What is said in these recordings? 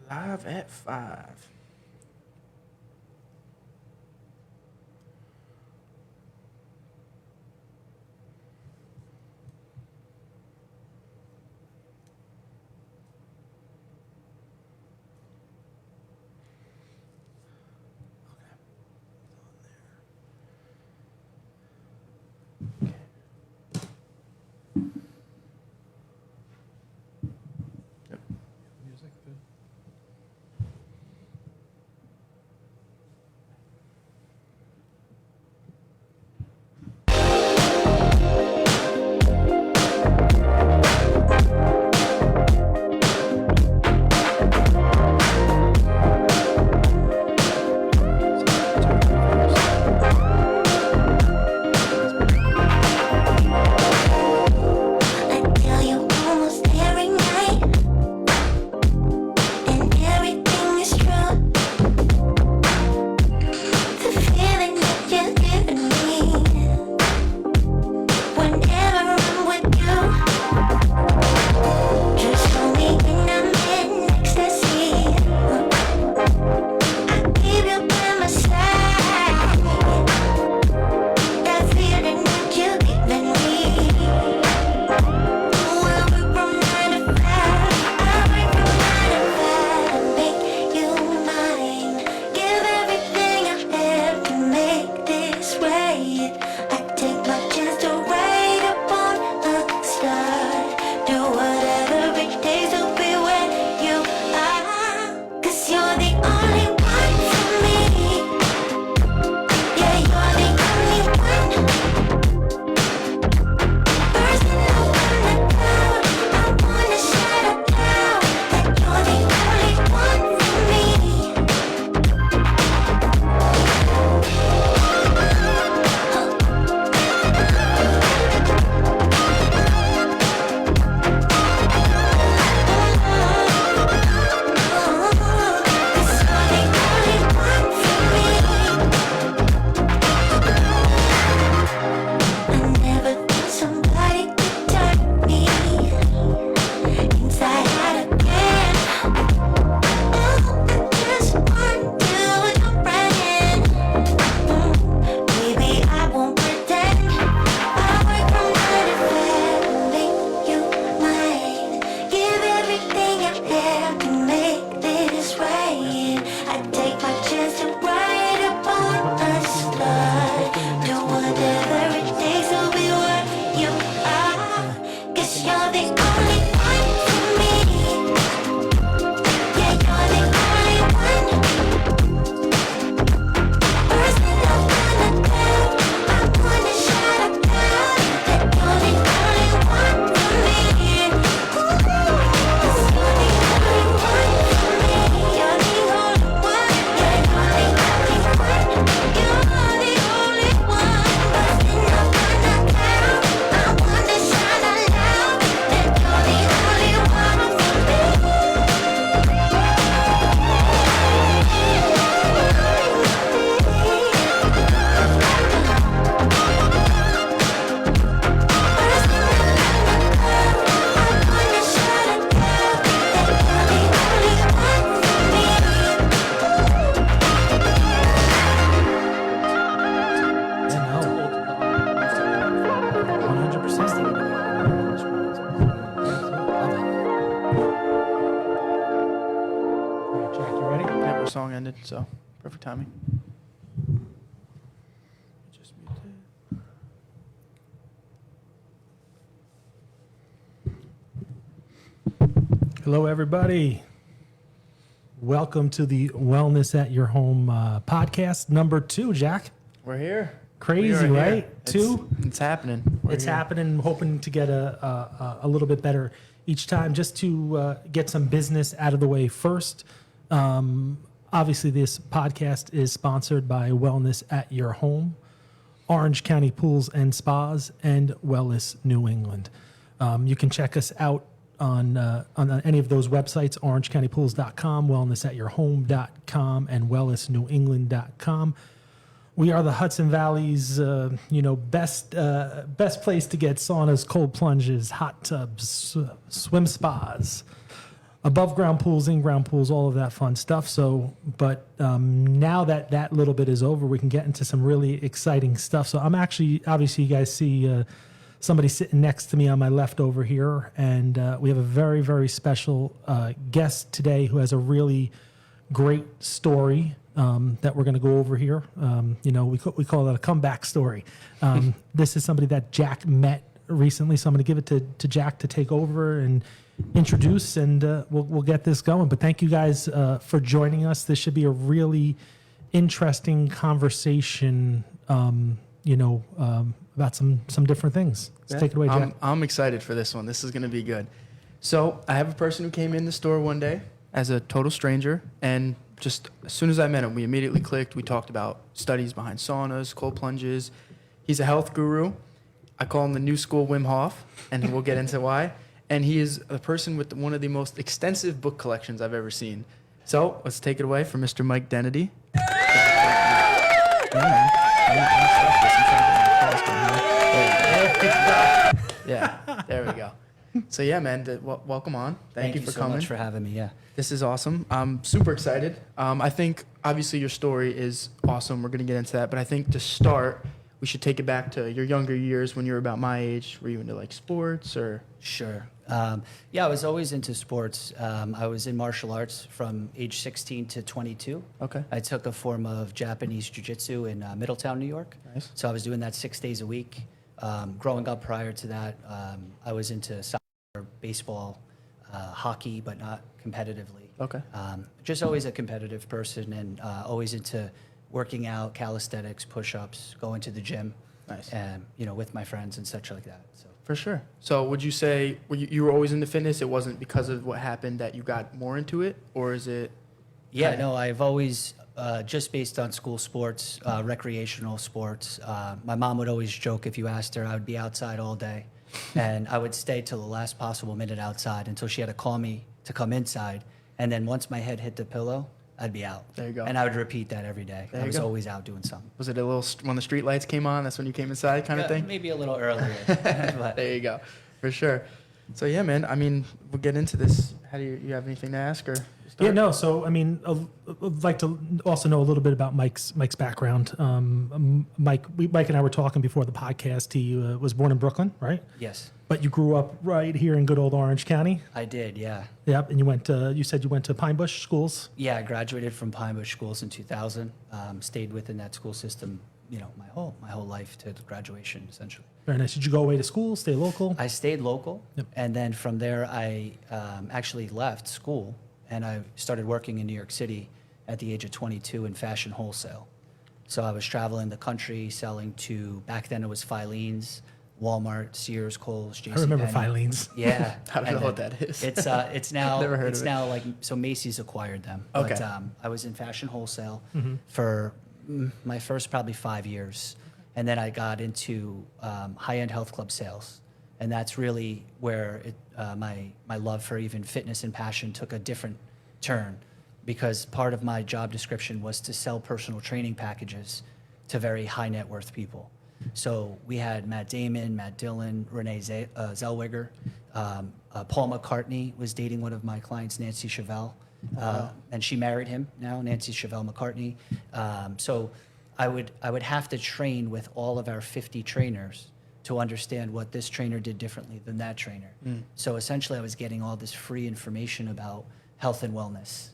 Live at 5. Music, good. I tell you almost every night, and everything is true. The feeling that you're giving me whenever I'm with you, just show me when I'm in ecstasy. I keep you by my side. That feeling that you're giving me. I work from 9 to 5. I work from 9 to 5 to make you mine. Give everything I have to make this right. I take my chance to ride upon a star. Do whatever it takes to be where you are. 'Cause you're the only one for me. Yeah, you're the only one. Person I wanna call, I wanna shout out loud that you're the only one for me. I never thought somebody could turn me inside out again. Oh, I just want you as a friend. Baby, I won't pretend. I work from 9 to 5 to make you mine. Give everything I have to make this right. I take my chance to ride upon a star. Do whatever it takes to be where you are. 'Cause you're the only one for me. Yeah, you're the only one. Person I wanna tell, I wanna shout out loud that you're the only one for me. 'Cause you're the only one for me. You're the only one. Yeah, you're the only one. You're the only one. Person I wanna tell, I wanna shout out loud that you're the only one for And how? 100%. All right, Jack, you ready? Yep, our song ended, so perfect timing. Just mute it. Hello, everybody. Welcome to the Wellness at Your Home podcast number 2, Jack. We're here. Crazy, We are here. right? It's- 2? It's happening. We're It's here. happening. Hoping to get a little bit better each time, just to get some business out of the way first. Obviously, this podcast is sponsored by Wellness at Your Home, Orange County Pools and Spas, and Wellness New England. You can check us out on any of those websites, orangecountypools.com, wellnessatyourhome.com, and wellnessnewengland.com. We are the Hudson Valley's, best place to get saunas, cold plunges, hot tubs, swim spas. above ground pools, in ground pools, all of that fun stuff. So, but now that that little bit is over, we can get into some really exciting stuff. So I'm actually, obviously, you guys see somebody sitting next to me on my left over here, and we have a very, very special guest today who has a really great story that we're going to go over here. We call it a comeback story. This is somebody that Jack met recently, so I'm going to give it to Jack to take over and introduce, and we'll get this going. But thank you guys for joining us. This should be a really interesting conversation, about some different things. Let's take it away, Jack. I'm excited for this one. This is going to be good. So I have a person who came in the store one day as a total stranger, and just as soon as I met him, we immediately clicked. We talked about studies behind saunas, cold plunges. He's a health guru. I call him the new school Wim Hof, and we'll get into why. And he is a person with one of the most extensive book collections I've ever seen. So let's take it away from Mr. Mike Dennedy. Yeah, there we go. So yeah, man, welcome on. Thank you for so coming. much for having me. Yeah. This is awesome. I'm super excited. I think obviously your story is awesome. We're gonna get into that, but I think to start, we should take it back to your younger years when you were about my age. Were you into like sports or? Sure. I was always into sports. I was in martial arts from age 16 to 22. Okay. I took a form of Japanese jiu-jitsu in Middletown, New York. Nice. So I was doing that 6 days a week. Growing up prior to that, I was into soccer, baseball, hockey, but not competitively. Okay. Just always a competitive person, and always into working out, calisthenics, push-ups, going to the gym. Nice. And, with my friends and such like that. So. For sure. So would you say you were always into fitness? It wasn't because of what happened that you got more into it, or is it? Yeah, no, I've always, just based on school sports, recreational sports. My mom would always joke if you asked her, I would be outside all day. And I would stay till the last possible minute outside until she had to call me to come inside. And then once my head hit the pillow, I'd be out. There you go. And I would repeat that every day. There I you was go. always out doing something. Was it a little when the street lights came on? That's when you came inside, kind of thing. Maybe a little earlier. But There you go, for sure. So yeah, man. I mean, we'll get into this. How do you have anything to ask or? Start? Yeah, no. So, I mean, I'd like to also know a little bit about Mike's background. Mike and I were talking before the podcast. He was born in Brooklyn, right? yes, But you grew up right here in good old Orange County. I did, yeah. Yep. And you said you went to Pine Bush schools. Yeah, I graduated from Pine Bush Schools in 2000. Stayed within that school system, my whole life to graduation, essentially. Very nice. Did you go away to school? Stay local? I stayed local, Yep. and then from there, I actually left school, and I started working in New York City at the age of 22 in fashion wholesale. So I was traveling the country, selling to, back then it was Filene's, Walmart, Sears, Kohl's, JCPenney. I remember Filene's. Yeah. I don't And know what then that is. It's now Never heard it's of it. now like, so Macy's acquired them. Okay. But I was in fashion wholesale for my first probably 5 years. And then I got into high-end health club sales. And that's really where my love for even fitness and passion took a different turn, because part of my job description was to sell personal training packages to very high net worth people. So we had Matt Damon, Matt Dillon, Renee Zellweger. Paul McCartney was dating one of my clients, Nancy Chevelle, and she married him now, Nancy Chevelle McCartney. So I would have to train with all of our 50 trainers to understand what this trainer did differently than that trainer. So essentially I was getting all this free information about health and wellness.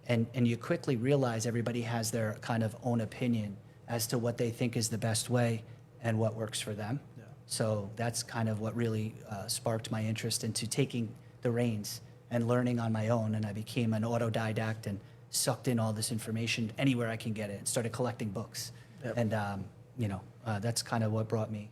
And you quickly realize everybody has their kind of own opinion as to what they think is the best way and what works for them. Yeah. So that's kind of what really sparked my interest into taking the reins and learning on my own. And I became an autodidact and sucked in all this information anywhere I can get it and started collecting books. Yep. And, that's kind of what brought me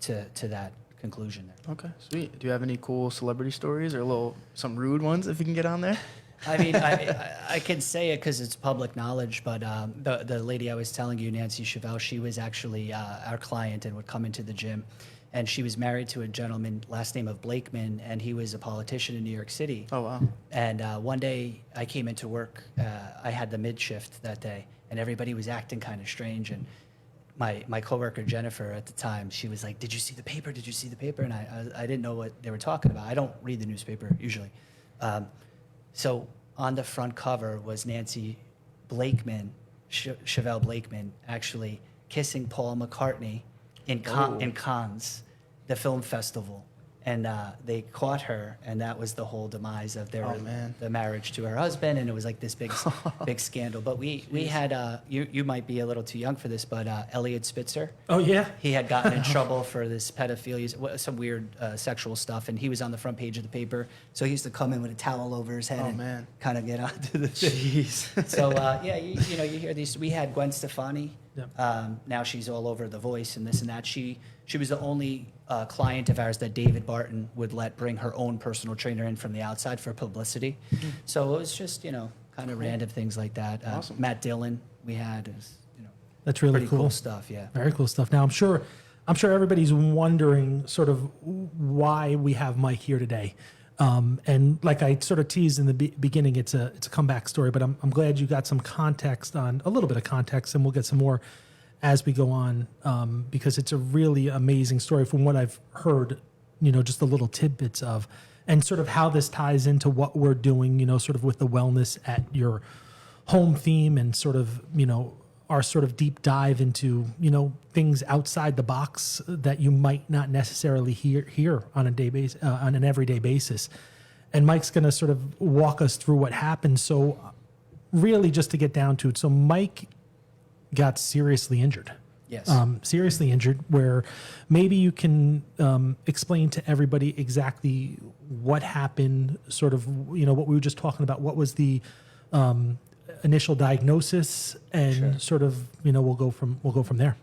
to that conclusion there. Okay, sweet. Do you have any cool celebrity stories or some rude ones if you can get on there? I mean, I can say it because it's public knowledge, but the lady I was telling you, Nancy Chevelle, she was actually our client and would come into the gym. And she was married to a gentleman, last name of Blakeman, and he was a politician in New York City. Oh, wow. And one day I came into work. I had the mid shift that day, and everybody was acting kind of strange. And my coworker, Jennifer, at the time, she was like, "Did you see the paper? Did you see the paper?" And I didn't know what they were talking about. I don't read the newspaper usually. So on the front cover was Nancy Blakeman, Chevelle Blakeman, actually kissing Paul McCartney in Cannes, the film festival. And they caught her, and that was the whole demise of the marriage to her husband, and it was like this big scandal. But we had you might be a little too young for this, but Elliot Spitzer. Oh yeah. He had gotten in trouble for this pedophilia, some weird sexual stuff, and he was on the front page of the paper. So he used to come in with a towel over his head and kind of get onto the Jeez. So yeah, you hear these. We had Gwen Stefani. Yep. Now she's all over The Voice and this and that. She was the only client of ours that David Barton would let bring her own personal trainer in from the outside for publicity. So it was just kind of random things like that. Awesome. Matt Dillon we had is That's really pretty cool stuff. Yeah. Very cool stuff. Now I'm sure everybody's wondering sort of why we have Mike here today. And like I sort of teased in the beginning, it's a comeback story, but I'm glad you got some context on a little bit of context, and we'll get some more as we go on, because it's a really amazing story from what I've heard, just the little tidbits of, and sort of how this ties into what we're doing, sort of with the wellness at your home theme, and sort of, our sort of deep dive into, things outside the box that you might not necessarily hear on on an everyday basis. And Mike's going to sort of walk us through what happened. So really just to get down to it. So Mike got seriously injured. Yes. Seriously injured, where maybe you can explain to everybody exactly what happened, sort of, what we were just talking about. What was the initial diagnosis, and Sure. sort of, we'll go from there.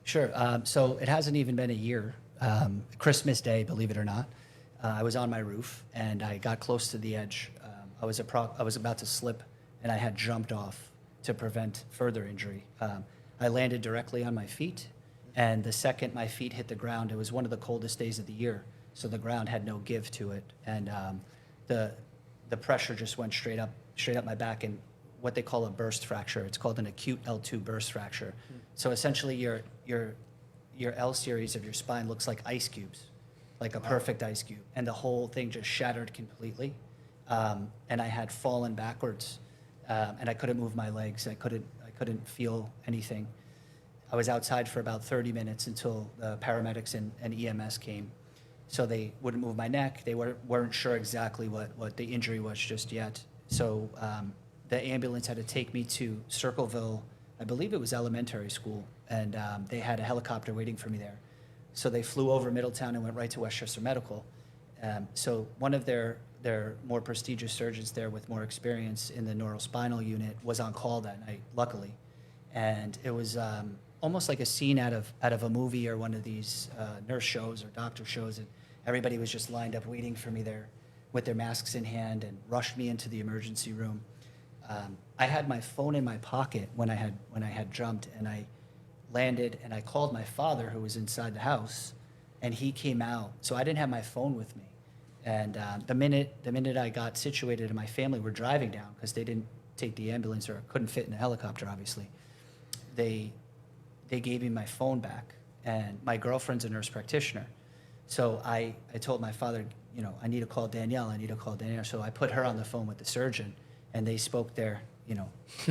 Sure. So it hasn't even been a year. Christmas Day, believe it or not, I was on my roof and I got close to the edge. I was about to slip, and I had jumped off to prevent further injury. I landed directly on my feet, and the second my feet hit the ground, it was one of the coldest days of the year, so the ground had no give to it, and the pressure just went straight up my back, and what they call a burst fracture. It's called an acute L2 burst fracture. So essentially, your L series of your spine looks like ice cubes, like a perfect ice cube, and the whole thing just shattered completely. And I had fallen backwards, and I couldn't move my legs. I couldn't feel anything. I was outside for about 30 minutes until the paramedics and EMS came. So they wouldn't move my neck. They weren't sure exactly what the injury was just yet. So the ambulance had to take me to Circleville, I believe it was elementary school, and they had a helicopter waiting for me there. So they flew over Middletown and went right to Westchester Medical. So one of their more prestigious surgeons there with more experience in the neurospinal unit was on call that night, luckily. And it was almost like a scene out of a movie or one of these nurse shows or doctor shows, and everybody was just lined up waiting for me there with their masks in hand and rushed me into the emergency room. I had my phone in my pocket when I had jumped, and I landed, and I called my father, who was inside the house, and he came out. So I didn't have my phone with me. And the minute I got situated and my family were driving down, because they didn't take the ambulance or couldn't fit in the helicopter, obviously, they gave me my phone back. And my girlfriend's a nurse practitioner. So I told my father, I need to call Danielle. So I put her on the phone with the surgeon, and they spoke their,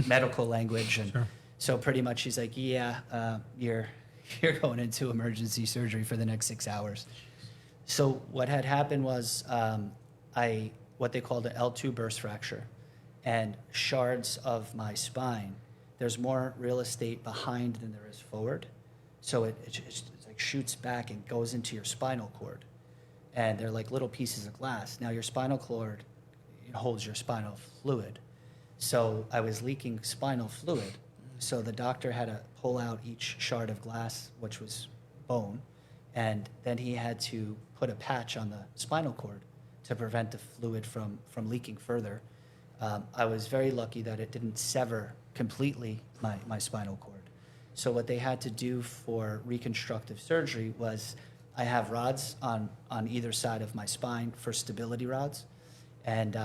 medical language. And Sure. so pretty much she's like, yeah, you're going into emergency surgery for the next 6 hours. So what had happened was what they called an L2 burst fracture, and shards of my spine. There's more real estate behind than there is forward. So it like shoots back and goes into your spinal cord. And they're like little pieces of glass. Now your spinal cord holds your spinal fluid. So I was leaking spinal fluid. So the doctor had to pull out each shard of glass, which was bone, and then he had to put a patch on the spinal cord to prevent the fluid from leaking further. I was very lucky that it didn't sever completely my spinal cord. So what they had to do for reconstructive surgery was, I have rods on either side of my spine for stability rods, and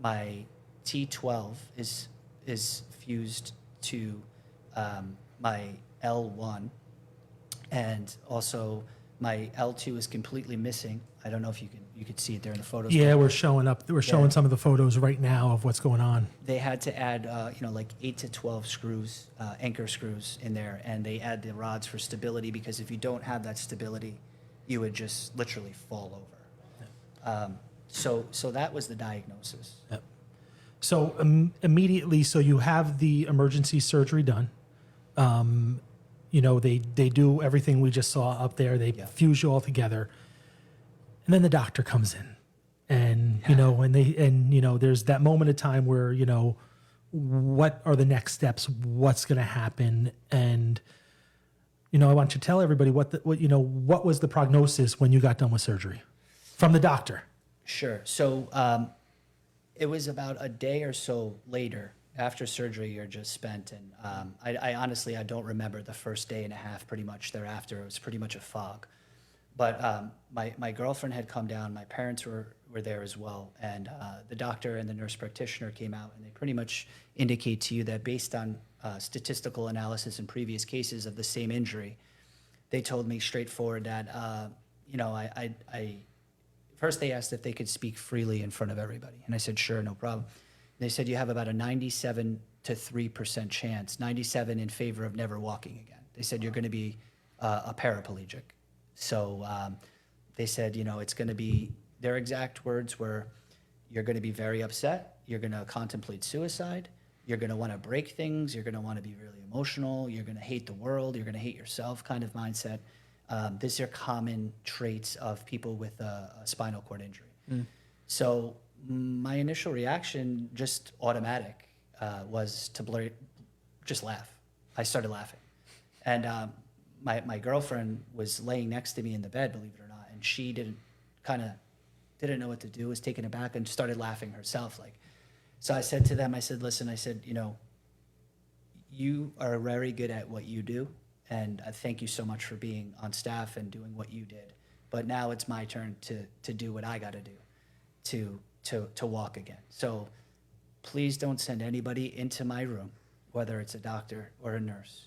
my T12 is fused to my L1, and also my L2 is completely missing. I don't know if you you could see it there in the photos. Yeah, but we're showing some of the photos right now of what's going on. they had to add, like 8 to 12 screws, anchor screws in there, and they add the rods for stability because if you don't have that stability, you would just literally fall over. So that was the diagnosis. Yep. So immediately, so you have the emergency surgery done. They do everything we just saw up there. They Yeah. fuse you all together, and then the doctor comes in, and there's that moment of time where what are the next steps? What's going to happen? And I want you to tell everybody what was the prognosis when you got done with surgery from the doctor. Sure. So it was about a day or so later after surgery. You're just spent, and I honestly I don't remember the first day and a half. Pretty much thereafter, it was pretty much a fog. But my girlfriend had come down. My parents were there as well, and the doctor and the nurse practitioner came out, and they pretty much indicate to you that based on statistical analysis in previous cases of the same injury, they told me straightforward that I first they asked if they could speak freely in front of everybody, and I said sure, no problem. They said you have about a 97 to 3% chance, 97 in favor of never walking again. They said you're going to be a paraplegic. So they said, it's going to be, their exact words were, you're going to be very upset, you're going to contemplate suicide, you're going to want to break things, you're going to want to be really emotional, you're going to hate the world, you're going to hate yourself kind of mindset. These are common traits of people with a spinal cord injury. So my initial reaction, just automatic, was to just laugh. I started laughing. And my girlfriend was laying next to me in the bed, believe it or not, and she didn't know what to do, was taken aback, and started laughing herself. So I said to them, listen, you are very good at what you do, and I thank you so much for being on staff and doing what you did. But now it's my turn to do what I got to do to walk again. So please don't send anybody into my room, whether it's a doctor or a nurse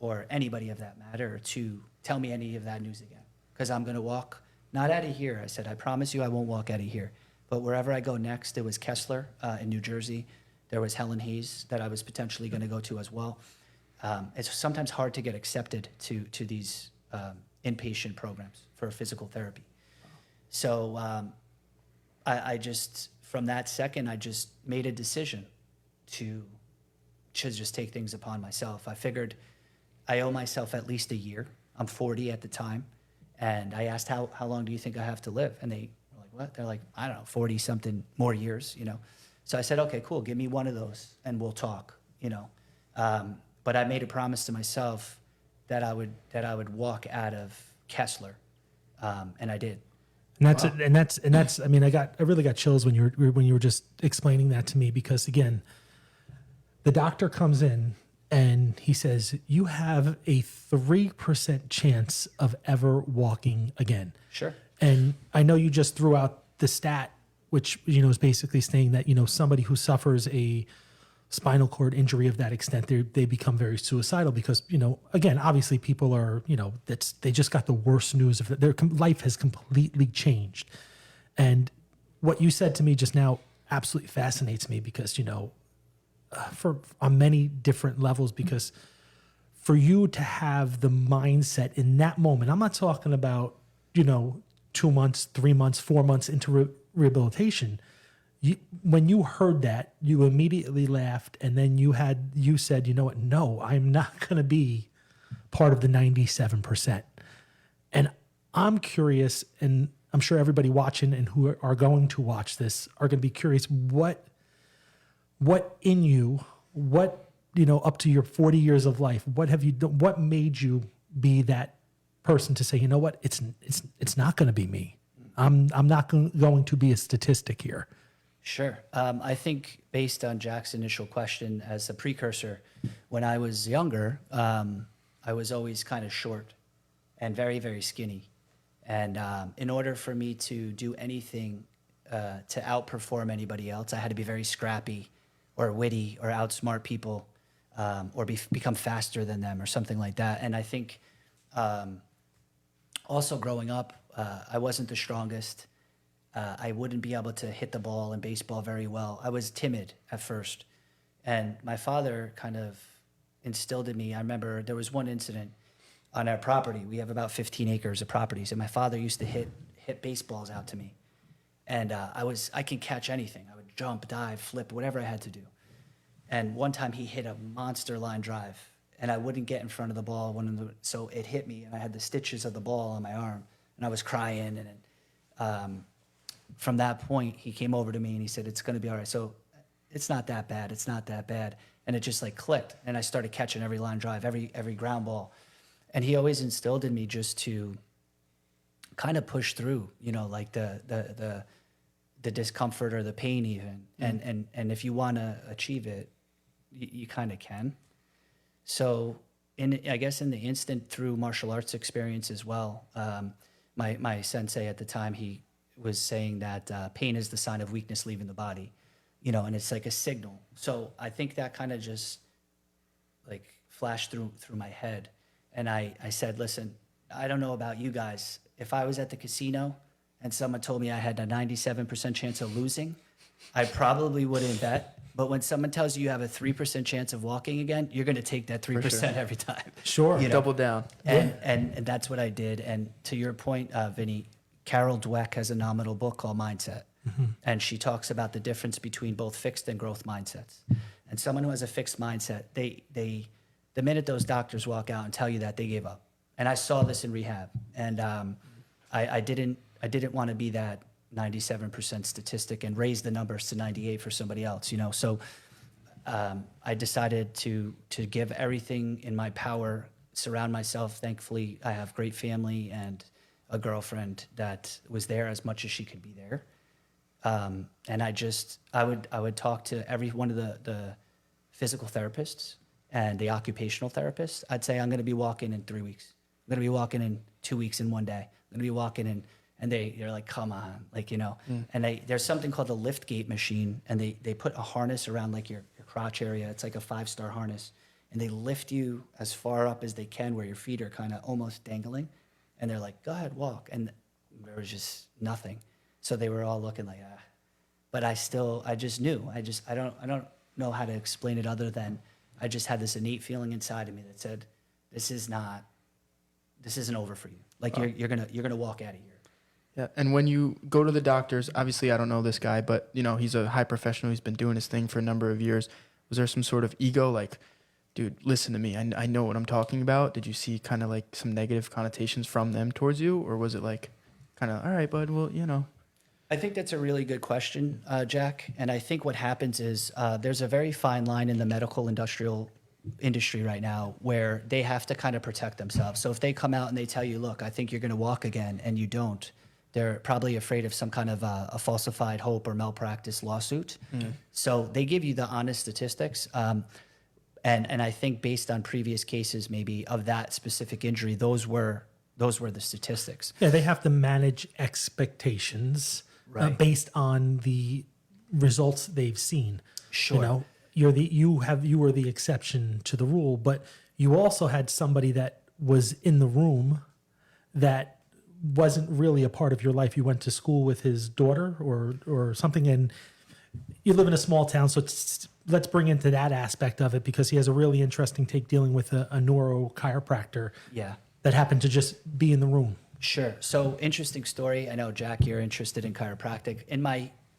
or anybody of that matter, to tell me any of that news again. Because I'm going to walk, not out of here. I said, I promise you I won't walk out of here. But wherever I go next, there was Kessler in New Jersey. There was Helen Hayes that I was potentially going to go to as well. It's sometimes hard to get accepted to these inpatient programs for physical therapy. So I just, from that second, I just made a decision to just take things upon myself. I figured I owe myself at least a year. I'm 40 at the time. And I asked, how long do you think I have to live? And they were like, what? They're like, I don't know, 40 something more years, So I said, okay, cool. Give me one of those and we'll talk, But I made a promise to myself that I would walk out of Kessler. And I did. And that's. I mean, I really got chills when you were just explaining that to me, because again, the doctor comes in and he says you have a 3% chance of ever walking again. Sure. And I know you just threw out the stat, which is basically saying that somebody who suffers a spinal cord injury of that extent, they become very suicidal because, again, obviously people are, they just got the worst news of their life has completely changed. And what you said to me just now absolutely fascinates me because, on many different levels, because for you to have the mindset in that moment, I'm not talking about, 2 months, 3 months, 4 months into rehabilitation. When you heard that, you immediately laughed, and then you said, you know what? No, I'm not going to be part of the 97%. And I'm curious, and I'm sure everybody watching and who are going to watch this are going to be curious, what in you, up to your 40 years of life, what have you done? What made you be that person to say, you know what? It's not going to be me. I'm not going to be a statistic here. Sure. I think based on Jack's initial question as a precursor, when I was younger, I was always kind of short and very, very skinny. And in order for me to do anything to outperform anybody else, I had to be very scrappy or witty or outsmart people or become faster than them or something like that. And I think also growing up, I wasn't the strongest. I wouldn't be able to hit the ball in baseball very well. I was timid at first. And my father kind of instilled in me. I remember there was one incident on our property. We have about 15 acres of properties, and my father used to hit baseballs out to me. And I can catch anything. I would jump, dive, flip, whatever I had to do. And one time he hit a monster line drive, and I wouldn't get in front of the ball. So it hit me, and I had the stitches of the ball on my arm, and I was crying. And from that point, he came over to me and he said, "It's going to be all right." So it's not that bad. It's not that bad. And it just like clicked, and I started catching every line drive, every ground ball. And he always instilled in me just to kind of push through, like the discomfort or the pain even. And if you want to achieve it, you kind of can. So I guess in the instant through martial arts experience as well, my sensei at the time, he was saying that pain is the sign of weakness leaving the body, and it's like a signal. So I think that kind of just like flashed through my head. And I said, listen, I don't know about you guys. If I was at the casino and someone told me I had a 97% chance of losing, I probably wouldn't bet. But when someone tells you have a 3% chance of walking again, you're going to take that 3% every time. Sure. Double down. And that's what I did. And to your point, Vinny, Carol Dweck has a nominal book called Mindset. And she talks about the difference between both fixed and growth mindsets. And someone who has a fixed mindset, the minute those doctors walk out and tell you that, they gave up. And I saw this in rehab. And I didn't want to be that 97% statistic and raise the numbers to 98 for somebody else, So I decided to give everything in my power, surround myself. Thankfully, I have great family and a girlfriend that was there as much as she could be there. And I would talk to every one of the physical therapists and the occupational therapists. I'd say, I'm going to be walking in 3 weeks. I'm going to be walking in 2 weeks in one day. I'm going to be walking in, and they're like, come on, And there's something called the lift gate machine, and they put a harness around like your crotch area. It's like a 5-star harness, and they lift you as far up as they can where your feet are kind of almost dangling, and they're like, go ahead, walk. And there was just nothing. So they were all looking like, But I just knew. I don't know how to explain it other than I just had this innate feeling inside of me that said, this isn't over for you. Like you're gonna walk out of here. Yeah, and when you go to the doctors, obviously I don't know this guy, but he's a high professional. He's been doing his thing for a number of years. Was there some sort of ego, like, dude, listen to me, I know what I'm talking about? Did you see kind of like some negative connotations from them towards you, or was it like kind of, all right, bud, well, I think that's a really good question, Jack. And I think what happens is there's a very fine line in the medical industrial industry right now where they have to kind of protect themselves. So if they come out and they tell you, look, I think you're going to walk again, and you don't, they're probably afraid of some kind of a falsified hope or malpractice lawsuit. So they give you the honest statistics. And I think based on previous cases maybe of that specific injury, those were the statistics. Yeah, they have to manage expectations Right. based on the results they've seen. Sure. You were the exception to the rule, but you also had somebody that was in the room that wasn't really a part of your life. You went to school with his daughter or something, and you live in a small town, so let's bring into that aspect of it, because he has a really interesting take dealing with a neurochiropractor. Yeah. That happened to just be in the room. Sure. So interesting story. I know, Jack, you're interested in chiropractic.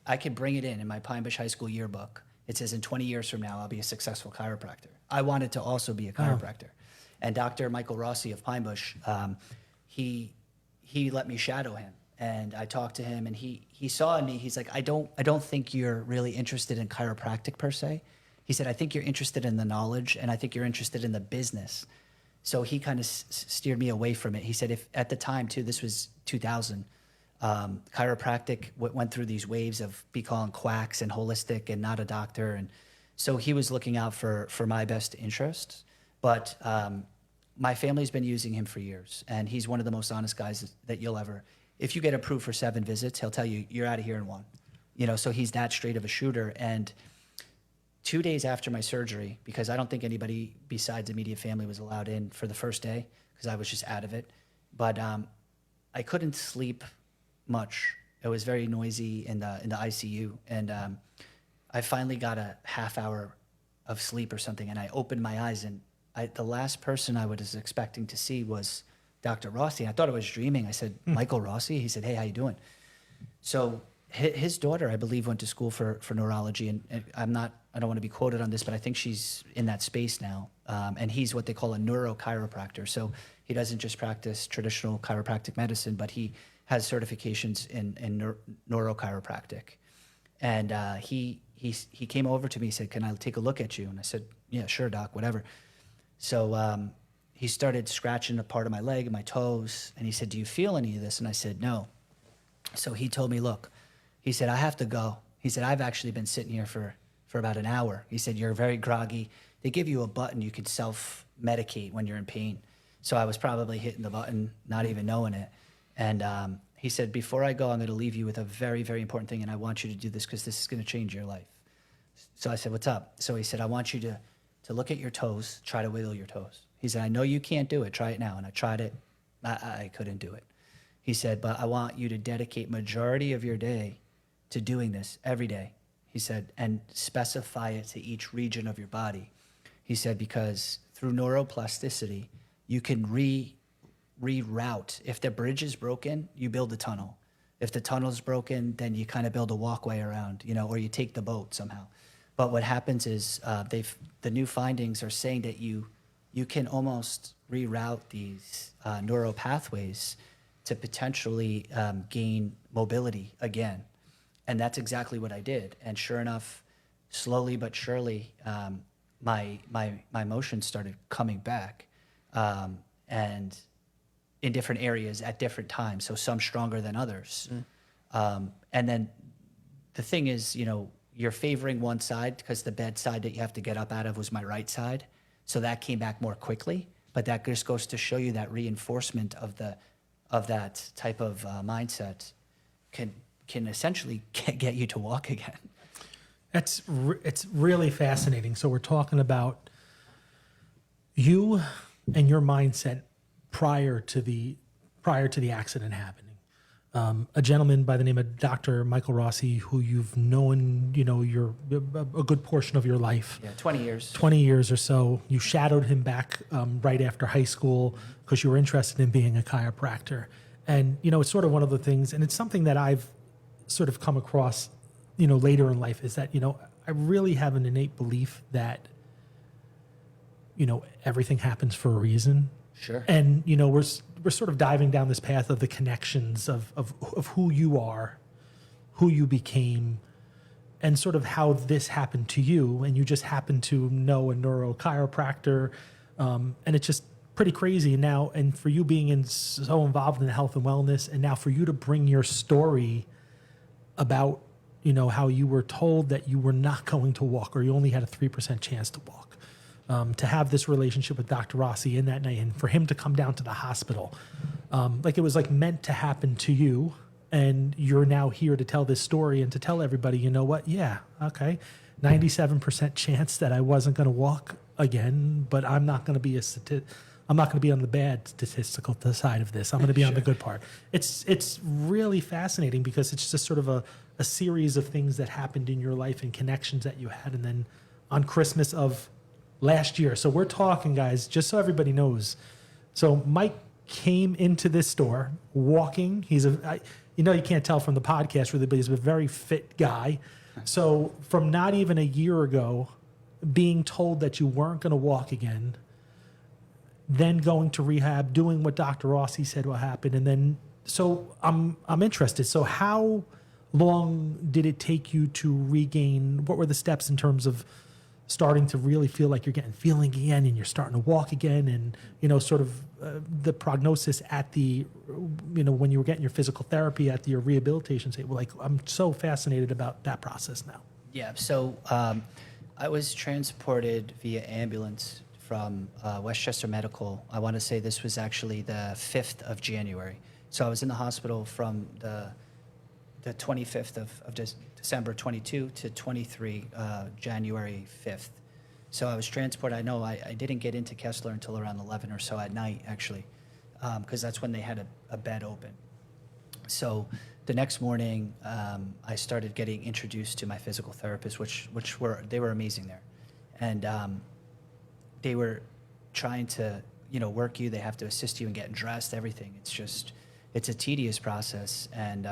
I could bring it in my Pine Bush High School yearbook. It says in 20 years from now, I'll be a successful chiropractor. I wanted to also be a chiropractor. And Dr. Michael Rossi of Pine Bush, he let me shadow him. And I talked to him, and he saw in me, he's like, I don't think you're really interested in chiropractic per se. He said, I think you're interested in the knowledge, and I think you're interested in the business. So he kind of steered me away from it. He said, if at the time too, this was 2000, chiropractic went through these waves of be calling quacks and holistic and not a doctor. And so he was looking out for my best interests. But my family's been using him for years, and he's one of the most honest guys that you'll ever. If you get approved for 7 visits, he'll tell you you're out of here in 1. So he's that straight of a shooter. And 2 days after my surgery, because I don't think anybody besides immediate family was allowed in for the first day, because I was just out of it. But I couldn't sleep much It was very noisy in the ICU, and I finally got a half hour of sleep or something, and I opened my eyes, and the last person I was expecting to see was Dr. Rossi. And I thought I was dreaming. I said, Michael Rossi? He said, hey, how you doing? So his daughter, I believe, went to school for neurology, and I don't want to be quoted on this, but I think she's in that space now. And he's what they call a neurochiropractor. So he doesn't just practice traditional chiropractic medicine, but he has certifications in neurochiropractic. And he came over to me and said, can I take a look at you? And I said, yeah, sure, doc, whatever. So he started scratching a part of my leg and my toes, and he said, do you feel any of this? And I said, no. So he told me, look, he said, I have to go. He said, I've actually been sitting here for about an hour. He said, you're very groggy. They give you a button you can self-medicate when you're in pain. So I was probably hitting the button, not even knowing it. And he said, before I go, I'm going to leave you with a very, very important thing, and I want you to do this because this is going to change your life. So I said, what's up? So he said, I want you to look at your toes, try to wiggle your toes. He said, I know you can't do it. Try it now. And I tried it. I couldn't do it. He said, but I want you to dedicate majority of your day to doing this every day. He said, and specify it to each region of your body. He said, because through neuroplasticity, you can reroute. If the bridge is broken, you build a tunnel. If the tunnel's broken, then you kind of build a walkway around, or you take the boat somehow. But what happens is the new findings are saying that you can almost reroute these neural pathways to potentially gain mobility again. And that's exactly what I did. And sure enough, slowly but surely, my motion started coming back, and in different areas at different times. So some stronger than others. And then the thing is, you're favoring one side because the bedside that you have to get up out of was my right side. So that came back more quickly. But that just goes to show you that reinforcement of that type of mindset can essentially get you to walk again. It's really fascinating. So we're talking about you and your mindset prior to the accident happening. A gentleman by the name of Dr. Michael Rossi, who you've known, you're a good portion of your life. Yeah, 20 years. 20 years or so. You shadowed him back right after high school because you were interested in being a chiropractor. And, it's sort of one of the things, and it's something that I've sort of come across, later in life, is that, I really have an innate belief that, everything happens for a reason. Sure. And, we're sort of diving down this path of the connections of who you are, who you became, and sort of how this happened to you. And you just happen to know a neurochiropractor. And it's just pretty crazy now. And for you being so involved in health and wellness, and now for you to bring your story about, how you were told that you were not going to walk, or you only had a 3% chance to walk. To have this relationship with Dr. Rossi in that night, and for him to come down to the hospital, like it was like meant to happen to you, and you're now here to tell this story and to tell everybody, you know what? Yeah, okay, 97% chance that I wasn't going to walk again, but I'm not going to be I'm not going to be on the bad statistical side of this. I'm going to be on the good part. It's really fascinating because it's just sort of a series of things that happened in your life and connections that you had, and then on Christmas of last year. So we're talking, guys, just so everybody knows. So Mike came into this store walking. He's you can't tell from the podcast really, but he's a very fit guy. So from not even a year ago, being told that you weren't going to walk again, then going to rehab, doing what Dr. Rossi said will happen, and then so I'm interested. So how long did it take you to regain? What were the steps in terms of starting to really feel like you're getting feeling again and you're starting to walk again, and sort of the prognosis at the when you were getting your physical therapy at your rehabilitation state? Well, like, I'm so fascinated about that process now. Yeah, so I was transported via ambulance from Westchester Medical. I want to say this was actually the 5th of January. So I was in the hospital from the 25th of December 22 to 23 January 5th. So I was transported. I know I didn't get into Kessler until around 11 or so at night, actually, because that's when they had a bed open. So the next morning, I started getting introduced to my physical therapist, which were amazing there, and they were trying to work you. They have to assist you in getting dressed, everything. It's a tedious process, and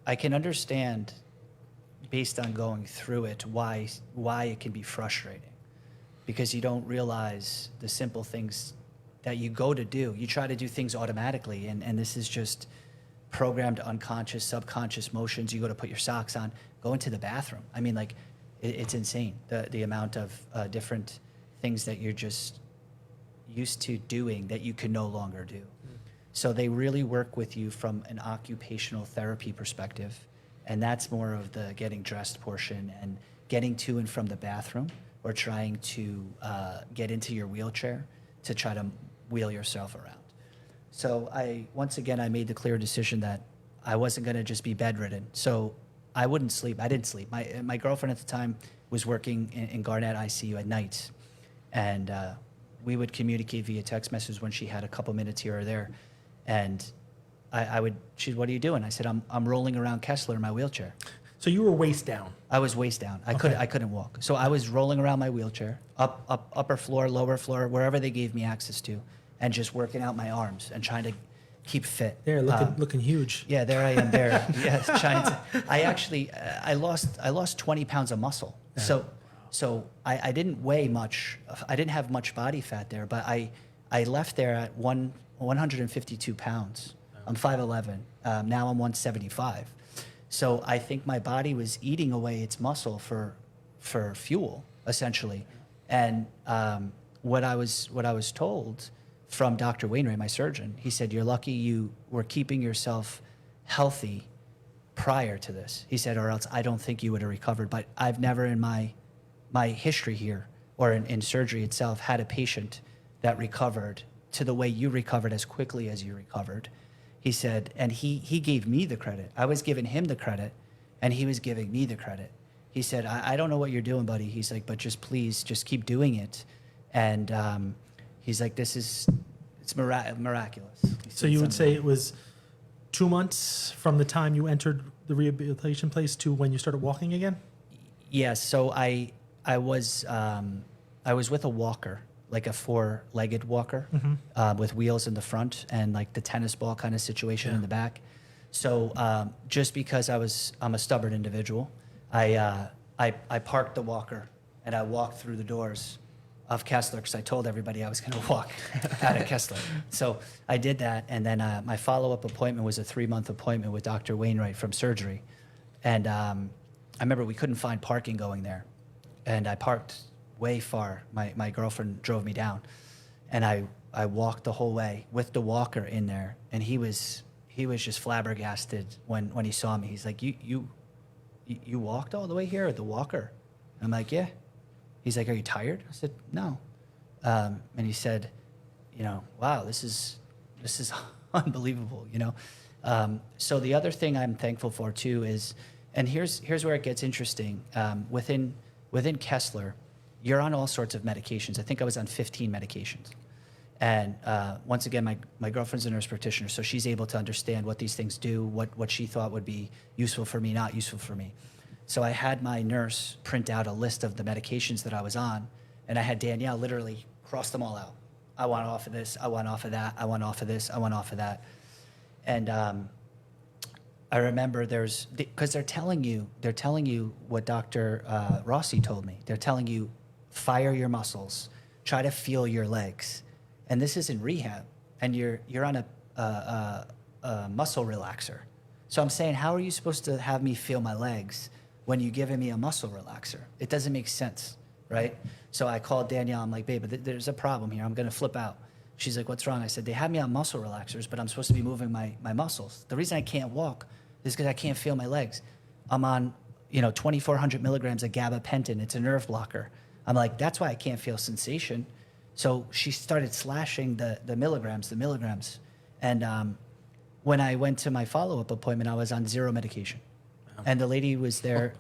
I can understand, based on going through it, why it can be frustrating, because you don't realize the simple things that you go to do. You try to do things automatically, and this is just programmed unconscious, subconscious motions. You go to put your socks on, go into the bathroom. I mean, like, it's insane, the amount of different things that you're just used to doing that you can no longer do. So they really work with you from an occupational therapy perspective, and that's more of the getting dressed portion and getting to and from the bathroom, or trying to get into your wheelchair to try to wheel yourself around. So once again, I made the clear decision that I wasn't going to just be bedridden. So I wouldn't sleep. I didn't sleep. My girlfriend at the time was working in Garnett ICU at night, and we would communicate via text message when she had a couple minutes here or there. And she'd, "What are you doing?" I said, I'm rolling around Kessler in my wheelchair. So you were waist down. I was waist down. I couldn't walk. So I was rolling around my wheelchair, upper floor, lower floor, wherever they gave me access to, and just working out my arms and trying to keep fit. There, looking huge. Yeah, there I am there. Yes, trying to. I lost 20 pounds of muscle. Yeah. So I didn't weigh much. I didn't have much body fat there, but I left there at 152 pounds. I'm 5'11". Now I'm 175. So I think my body was eating away its muscle for fuel, essentially. And what I was told from Dr. Wainwright, my surgeon, he said, "You're lucky you were keeping yourself healthy prior to this." He said, "Or else I don't think you would have recovered." But I've never in my history here, or in surgery itself, had a patient that recovered to the way you recovered, as quickly as you recovered. He said, and he gave me the credit. I was giving him the credit, and he was giving me the credit. He said, I don't know what you're doing, buddy. He's like, but please keep doing it. And he's like, it's miraculous. He So said, you would "It's say it was 2 months from the time you entered the rehabilitation place to when you started walking again? Yes. So I was with a walker, like a 4-legged walker, with wheels in the front and like the tennis ball kind of situation in the back. So just because I'm a stubborn individual, I parked the walker and I walked through the doors of Kessler, because I told everybody I was going to walk out of Kessler. So I did that, and then my follow-up appointment was a 3-month appointment with Dr. Wainwright from surgery. And I remember we couldn't find parking going there, and I parked way far. My girlfriend drove me down, and I walked the whole way with the walker in there, and he was just flabbergasted when he saw me. He's like, you walked all the way here with the walker? I'm like, yeah. He's like, "Are you tired?" I said, "No." And he said, "Wow, this is unbelievable." So the other thing I'm thankful for too is, and here's where it gets interesting. Within Kessler, you're on all sorts of medications. I think I was on 15 medications. And once again, my girlfriend's a nurse practitioner, so she's able to understand what these things do, what she thought would be useful for me, not useful for me. So I had my nurse print out a list of the medications that I was on, and I had Danielle literally cross them all out. I want off of this, I want off of that, I want off of this, I want off of that. And I remember because they're telling you what Dr. Rossi told me. They're telling you, fire your muscles, try to feel your legs. And this is in rehab, and you're on a muscle relaxer. So I'm saying, how are you supposed to have me feel my legs when you're giving me a muscle relaxer? It doesn't make sense, right? So I called Danielle. I'm like, "Babe, there's a problem here. I'm going to flip out." She's like, "What's wrong?" I said, "They have me on muscle relaxers, but I'm supposed to be moving my muscles. The reason I can't walk is because I can't feel my legs. I'm on 2,400 milligrams of gabapentin. It's a nerve blocker." I'm like, "That's why I can't feel sensation." So she started slashing the milligrams. And when I went to my follow-up appointment, I was on 0 medication. And the lady was there,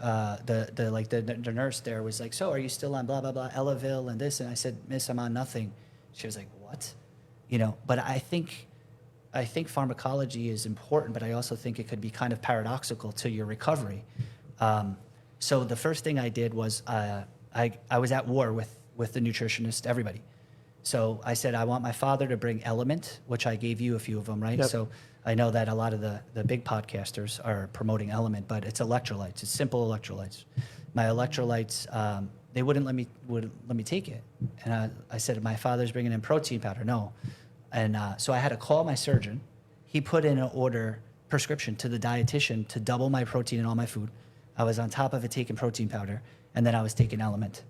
the nurse there was like, "So are you still on blah, blah, blah, Elavil and this?" And I said, "Miss, I'm on nothing." She was like, "What?" But I think I think pharmacology is important, but I also think it could be kind of paradoxical to your recovery. So the first thing I did was I was at war with the nutritionist, everybody. So I said, I want my father to bring Element, which I gave you a few of them, right? Yep. So I know that a lot of the big podcasters are promoting Element, but it's electrolytes. It's simple electrolytes. My electrolytes, they wouldn't let me take it. And I said, my father's bringing in protein powder. No. And so I had to call my surgeon. He put in an order prescription to the dietitian to double my protein in all my food. I was on top of it taking protein powder, and then I was taking Element.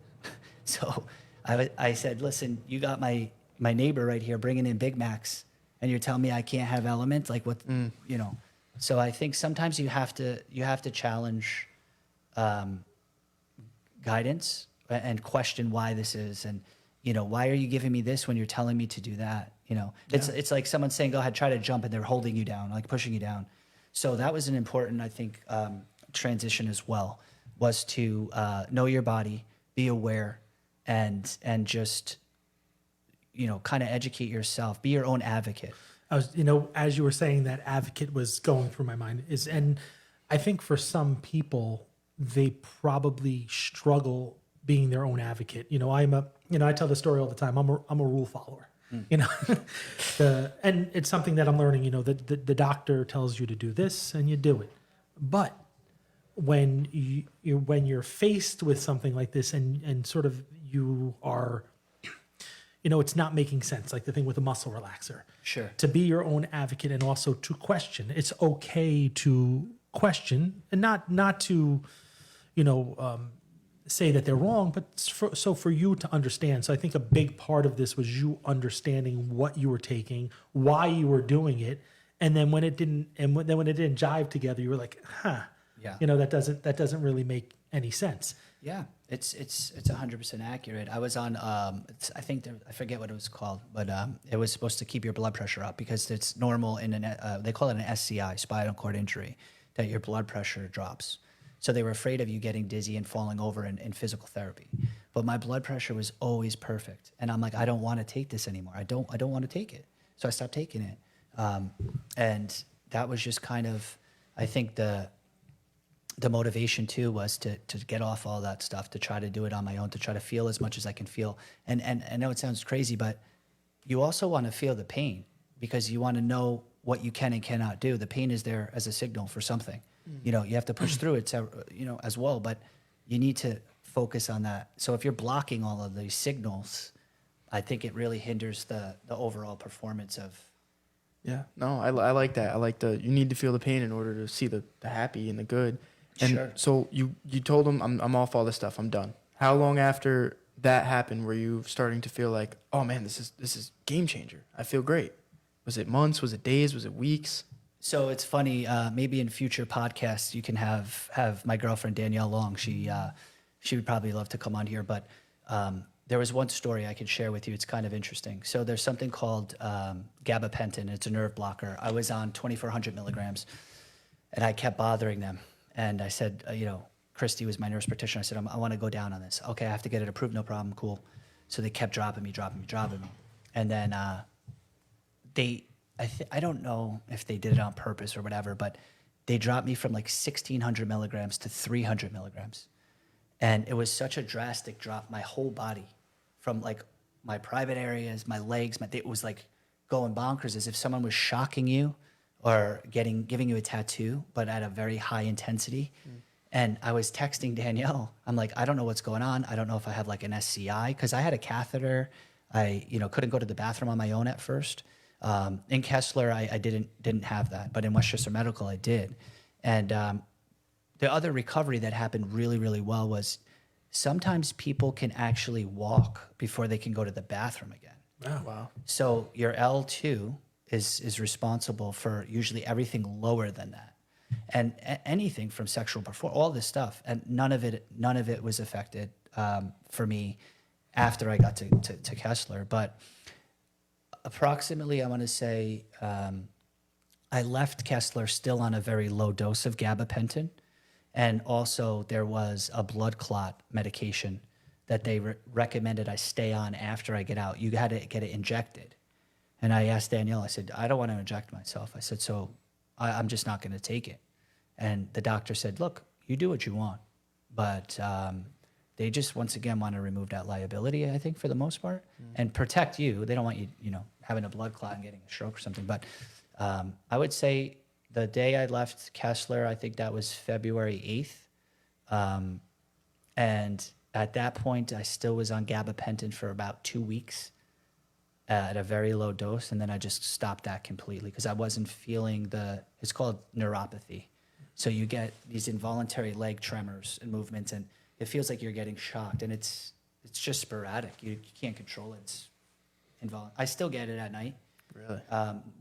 So I said, listen, you got my neighbor right here bringing in Big Macs, and you're telling me I can't have Element? Like what, you know? So I think sometimes you have to challenge guidance and question why this is, and you know, why are you giving me this when you're telling me to do that? You know, it's like someone saying, go ahead, try to jump, and they're holding you down, like pushing you down. So that was an important, I think, transition as well, was to know your body, be aware, and just, you know, kind of educate yourself, be your own advocate. I was, you know, as you were saying that, advocate was going through my mind and I think for some people, they probably struggle being their own advocate. You know, I tell the story all the time. I'm a rule follower. You know, and it's something that I'm learning. You know, the doctor tells you to do this and you do it, but when you're faced with something like this and sort of you are, you know, it's not making sense. Like the thing with the muscle relaxer. Sure. To be your own advocate and also to question. It's okay to question and not to, you know, say that they're wrong, but for you to understand. So I think a big part of this was you understanding what you were taking, why you were doing it, and then when it didn't jive together, you were like, huh. Yeah. You know, that doesn't really make any sense. Yeah, it's 100% accurate. I was on, I forget what it was called, but it was supposed to keep your blood pressure up because it's normal in they call it an SCI, spinal cord injury, that your blood pressure drops. So they were afraid of you getting dizzy and falling over in physical therapy. But my blood pressure was always perfect, and I'm like, I don't want to take this anymore. I don't want to take it. So I stopped taking it, and that was just kind of, I think the motivation too was to get off all that stuff, to try to do it on my own, to try to feel as much as I can feel. And I know it sounds crazy, but you also want to feel the pain because you want to know what you can and cannot do. The pain is there as a signal for something. You know, you have to push through it, you know, as well, but you need to focus on that. So if you're blocking all of these signals, I think it really hinders the overall performance of. Yeah, no, I like that. I like you need to feel the pain in order to see the happy and the good. And Sure. so you told him, I'm off all this stuff. I'm done. How long after that happened were you starting to feel like, oh man, this is game changer? I feel great. Was it months? Was it days? Was it weeks? So it's funny. Maybe in future podcasts you can have my girlfriend Danielle Long. She would probably love to come on here. But there was one story I could share with you. It's kind of interesting. So there's something called gabapentin. It's a nerve blocker. I was on 2,400 milligrams, and I kept bothering them. And I said, you know, Christy was my nurse practitioner. I said, I want to go down on this. Okay, I have to get it approved. No problem. Cool. So they kept dropping me. And then I don't know if they did it on purpose or whatever, but they dropped me from like 1,600 milligrams to 300 milligrams. And it was such a drastic drop. My whole body, from like my private areas, my legs, it was like going bonkers, as if someone was shocking you or giving you a tattoo, but at a very high intensity. And I was texting Danielle. I'm like, I don't know what's going on. I don't know if I have like an SCI, because I had a catheter. I, you know, couldn't go to the bathroom on my own at first. In Kessler, I didn't have that, but in Westchester Medical, I did. And the other recovery that happened really, really well was sometimes people can actually walk before they can go to the bathroom again. Oh, wow. So your L2 is responsible for usually everything lower than that, and anything from sexual performance, all this stuff, and none of it was affected for me after I got to Kessler. But approximately, I want to say, I left Kessler still on a very low dose of gabapentin, and also there was a blood clot medication that they recommended I stay on after I get out. You had to get it injected. And I asked Danielle, I said, I don't want to inject myself. I said, so I'm just not going to take it. And the doctor said, look, you do what you want. But they just, once again, want to remove that liability, I think, for the most part, and protect you. They don't want you, having a blood clot and getting a stroke or something. But I would say the day I left Kessler, I think that was February 8th. And at that point, I still was on gabapentin for about 2 weeks at a very low dose. And then I just stopped that completely because I wasn't feeling it's called neuropathy. So you get these involuntary leg tremors and movements, and it feels like you're getting shocked. And it's just sporadic. You can't control it. It's involuntary. I still get it at night. Really?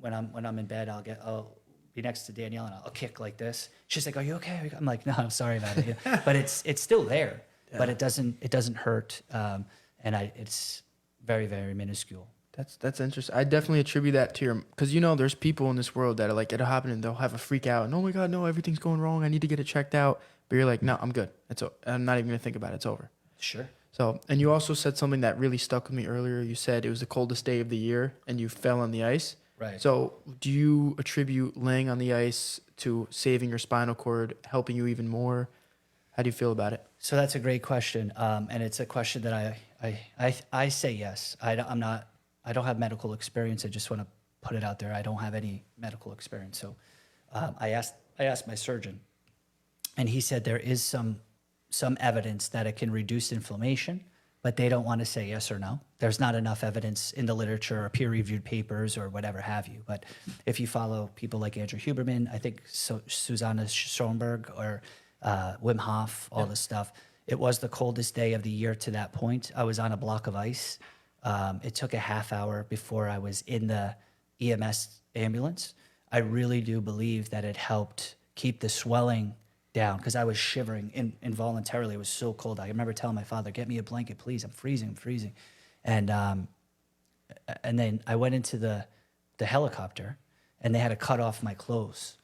When I'm in bed, I'll be next to Danielle and I'll kick like this. She's like, "Are you okay?" I'm like, "No, I'm sorry about it." But it's still there, but it doesn't hurt, and it's very, very minuscule. That's interesting. I definitely attribute that to because there's people in this world that are like, it'll happen and they'll have a freak out and, oh my God, no, everything's going wrong. I need to get it checked out. But you're like, no, I'm good. I'm not even gonna think about it. It's over. Sure. So, and you also said something that really stuck with me earlier. You said it was the coldest day of the year and you fell on the ice. Right. So do you attribute laying on the ice to saving your spinal cord, helping you even more? How do you feel about it? So that's a great question, and it's a question that I say yes. I don't have medical experience. I just want to put it out there. I don't have any medical experience. So I asked my surgeon, and he said there is some evidence that it can reduce inflammation, but they don't want to say yes or no. There's not enough evidence in the literature or peer-reviewed papers or whatever have you. But if you follow people like Andrew Huberman, I think Susanna Schoenberg or Wim Hof, all this stuff, it was the coldest day of the year to that point. I was on a block of ice. It took a half hour before I was in the EMS ambulance. I really do believe that it helped keep the swelling down because I was shivering involuntarily. It was so cold. I remember telling my father, "Get me a blanket, please. I'm freezing. And then I went into the helicopter, and they had to cut off my clothes.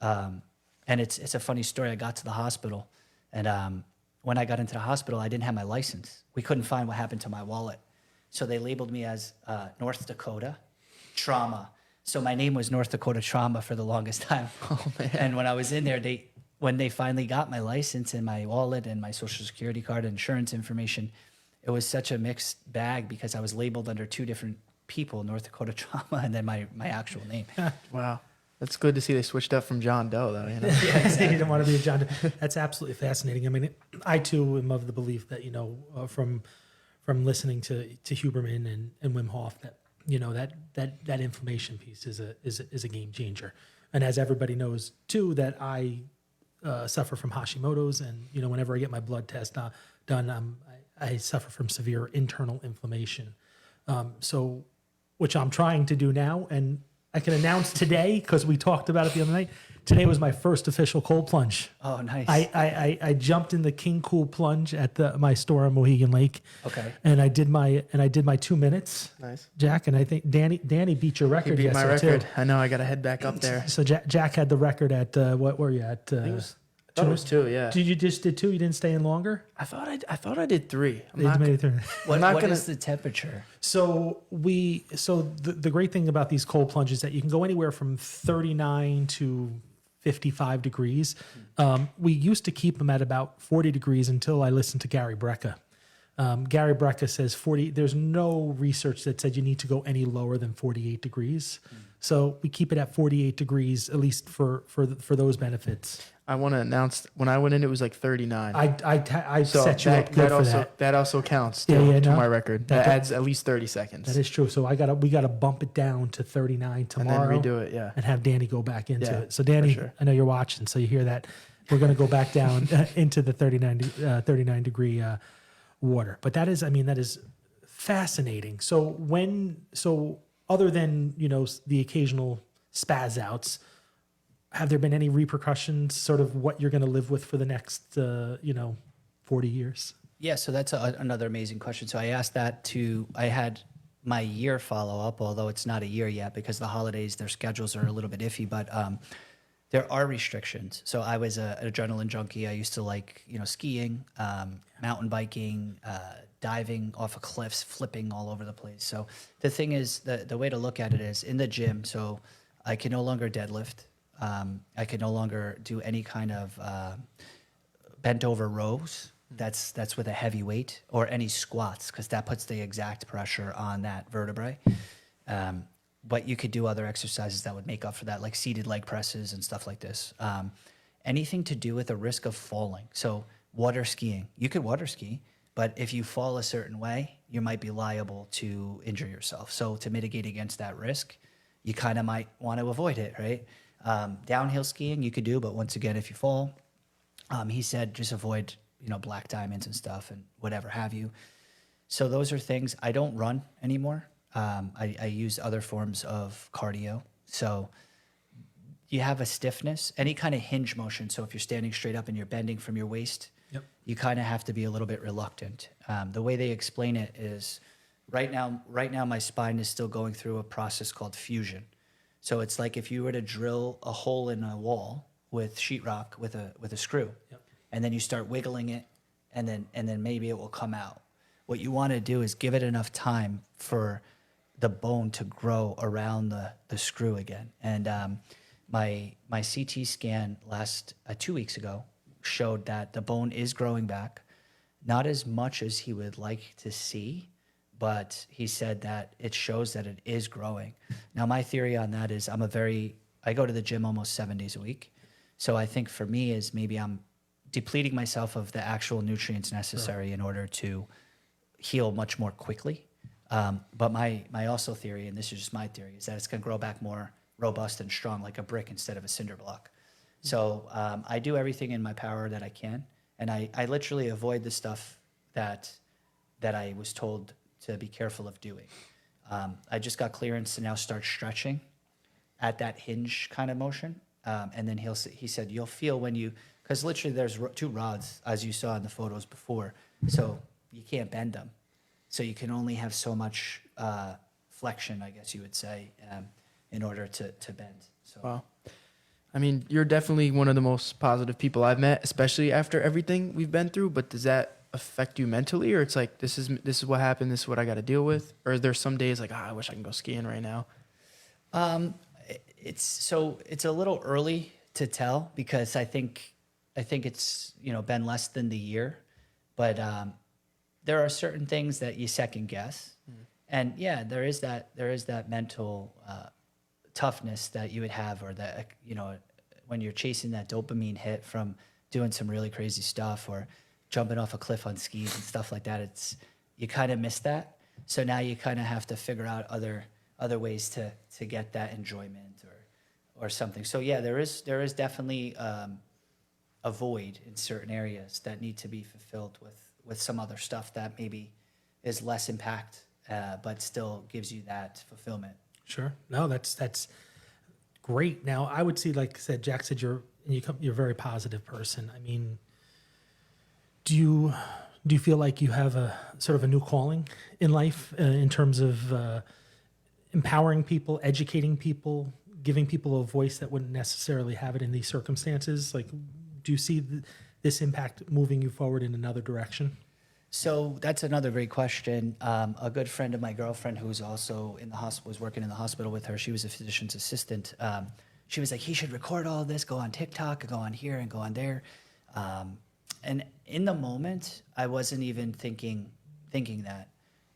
And it's a funny story. I got to the hospital, and when I got into the hospital, I didn't have my license. We couldn't find what happened to my wallet. So they labeled me as North Dakota Trauma. So my name was North Dakota Trauma for the longest time. Oh, man. And when I was in there, when they finally got my license and my wallet and my social security card and insurance information, it was such a mixed bag because I was labeled under two different people, North Dakota Trauma, and then my actual name. Wow. That's good to see they switched up from John Doe, though. Yeah, exactly. He didn't want to be a John Doe. That's absolutely fascinating. I mean, I too am of the belief that from listening to Huberman and Wim Hof that that inflammation piece is a game changer. And as everybody knows too, that I suffer from Hashimoto's, and whenever I get my blood test done, I suffer from severe internal inflammation. So, which I'm trying to do now, and I can announce today because we talked about it the other night. Today was my first official cold plunge. Oh, nice. I jumped in the King Cool plunge at my store on Mohegan Lake. Okay. And I did my 2 minutes. Nice. Jack, and I think Danny beat your record. He beat my yesterday, record. too. I know. I got to head back up there. So Jack had the record at what were you at? I thought it was 2, yeah. Did you just did 2? You didn't stay in longer? I thought I did 3. I'm You not, made it through. What is the temperature? So the great thing about these cold plunges is that you can go anywhere from 39 to 55 degrees. We used to keep them at about 40 degrees until I listened to Gary Brecka. Gary Brecka says 40. There's no research that said you need to go any lower than 48 degrees. So we keep it at 48 degrees, at least for those benefits. I want to announce when I went in, it was like 39. I so set you up good for that. That also counts to no. my record. That adds at least 30 seconds. That is true. So we gotta bump it down to 39 tomorrow. And then redo it, yeah. And have Danny go back into Yeah, it. So Danny, for sure. I know you're watching, so you hear that. We're gonna go back down into the 39 degree water. But that is fascinating. So other than the occasional spaz outs, have there been any repercussions, sort of what you're going to live with for the next 40 years? Yeah, so that's another amazing question. So I asked that I had my year follow up, although it's not a year yet because the holidays, their schedules are a little bit iffy. But There are restrictions. So I was an adrenaline junkie. I used to like, skiing, mountain biking, diving off of cliffs, flipping all over the place. So the thing is, the way to look at it is in the gym. So I can no longer deadlift. I can no longer do any kind of bent over rows. That's with a heavy weight, or any squats, because that puts the exact pressure on that vertebrae. But you could do other exercises that would make up for that, like seated leg presses and stuff like this. Anything to do with the risk of falling. So water skiing, you could water ski, but if you fall a certain way, you might be liable to injure yourself. So to mitigate against that risk, you kind of might want to avoid it, right? Downhill skiing you could do, but once again, if you fall, he said just avoid, black diamonds and stuff and whatever have you. So those are things. I don't run anymore. I use other forms of cardio. So you have a stiffness, any kind of hinge motion. So if you're standing straight up and you're bending from your waist, you kind of have to be a little bit reluctant. The way they explain it is right now my spine is still going through a process called fusion. So it's like if you were to drill a hole in a wall with sheetrock with a screw, and then you start wiggling it, and then maybe it will come out. What you want to do is give it enough time for the bone to grow around the screw again. And my CT scan 2 weeks ago showed that the bone is growing back, not as much as he would like to see, but he said that it shows that it is growing. Now, my theory on that is I go to the gym almost 7 days a week. So I think for me is maybe I'm depleting myself of the actual nutrients necessary in order to heal much more quickly. But my also theory, and this is just my theory, is that it's going to grow back more robust and strong like a brick instead of a cinder block. So I do everything in my power that I can, and I literally avoid the stuff that I was told to be careful of doing. I just got clearance to now start stretching at that hinge kind of motion. And then he said, you'll feel when you, because literally there's two rods, as you saw in the photos before, so you can't bend them. So you can only have so much flexion, I guess you would say, in order to bend. So. Wow. I mean, you're definitely one of the most positive people I've met, especially after everything we've been through. But does that affect you mentally, or it's like this is what happened, this is what I got to deal with, or is there some days like I wish I can go skiing right now? It's a little early to tell because I think it's been less than the year, but there are certain things that you second guess, and yeah, there is that mental toughness that you would have, or that when you're chasing that dopamine hit from doing some really crazy stuff or jumping off a cliff on skis and stuff like that. You kind of miss that, so now you kind of have to figure out other ways to get that enjoyment or something. So yeah, there is definitely a void in certain areas that need to be fulfilled with some other stuff that maybe is less impact, but still gives you that fulfillment. Sure. No, that's great. Now, I would see, like I said, Jack said you're a very positive person. I mean, do you feel like you have a sort of a new calling in life in terms of empowering people, educating people, giving people a voice that wouldn't necessarily have it in these circumstances? Like, do you see this impact moving you forward in another direction? So that's another great question. A good friend of my girlfriend, who's also in the hospital, was working in the hospital with her. She was a physician's assistant. She was like, he should record all of this, go on TikTok, go on here and go on there. And in the moment, I wasn't even thinking that.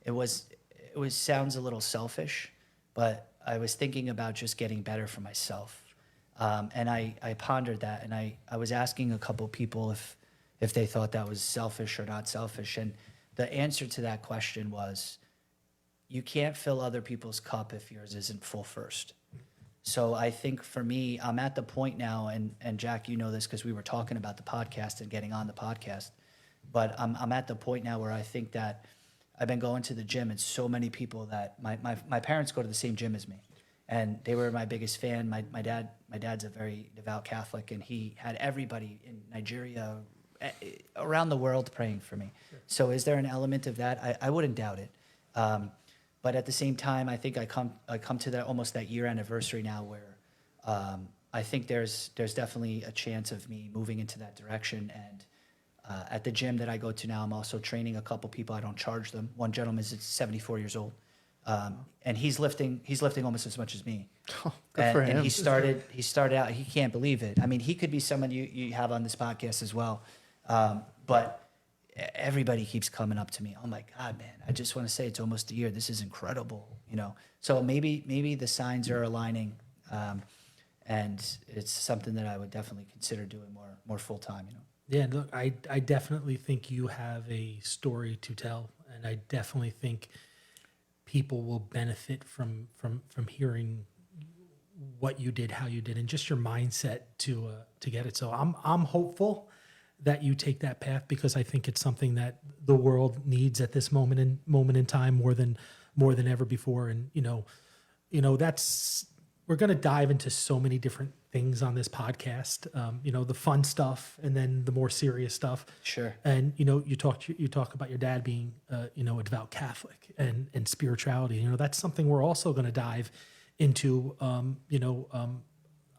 It sounds a little selfish, but I was thinking about just getting better for myself. And I pondered that, and I was asking a couple people if they thought that was selfish or not selfish. And the answer to that question was, you can't fill other people's cup if yours isn't full first. So I think for me, I'm at the point now, and Jack, you know this because we were talking about the podcast and getting on the podcast, but I'm at the point now where I think that I've been going to the gym, and so many people that my parents go to the same gym as me, and they were my biggest fan. My dad's a very devout Catholic, and he had everybody in Nigeria, around the world praying for me. Sure. So is there an element of that? I wouldn't doubt it. But at the same time, I think I come to that almost that year anniversary now where I think there's definitely a chance of me moving into that direction. And at the gym that I go to now, I'm also training a couple people. I don't charge them. One gentleman is 74 years old, and he's lifting almost as much as me. Oh, good for him. And he started out. He can't believe it. I mean, he could be someone you have on this podcast as well, but everybody keeps coming up to me. Oh my God, man! I just want to say it's almost a year. This is incredible, you know. So maybe the signs are aligning, and it's something that I would definitely consider doing more full time. You know. Yeah, look, I definitely think you have a story to tell, and I definitely think people will benefit from hearing what you did, how you did, and just your mindset to get it. So I'm hopeful that you take that path, because I think it's something that the world needs at this moment in time more than ever before. And that's, we're going to dive into so many different things on this podcast. The fun stuff, and then the more serious stuff. Sure. And you talk about your dad being a devout Catholic and spirituality. That's something we're also going to dive into.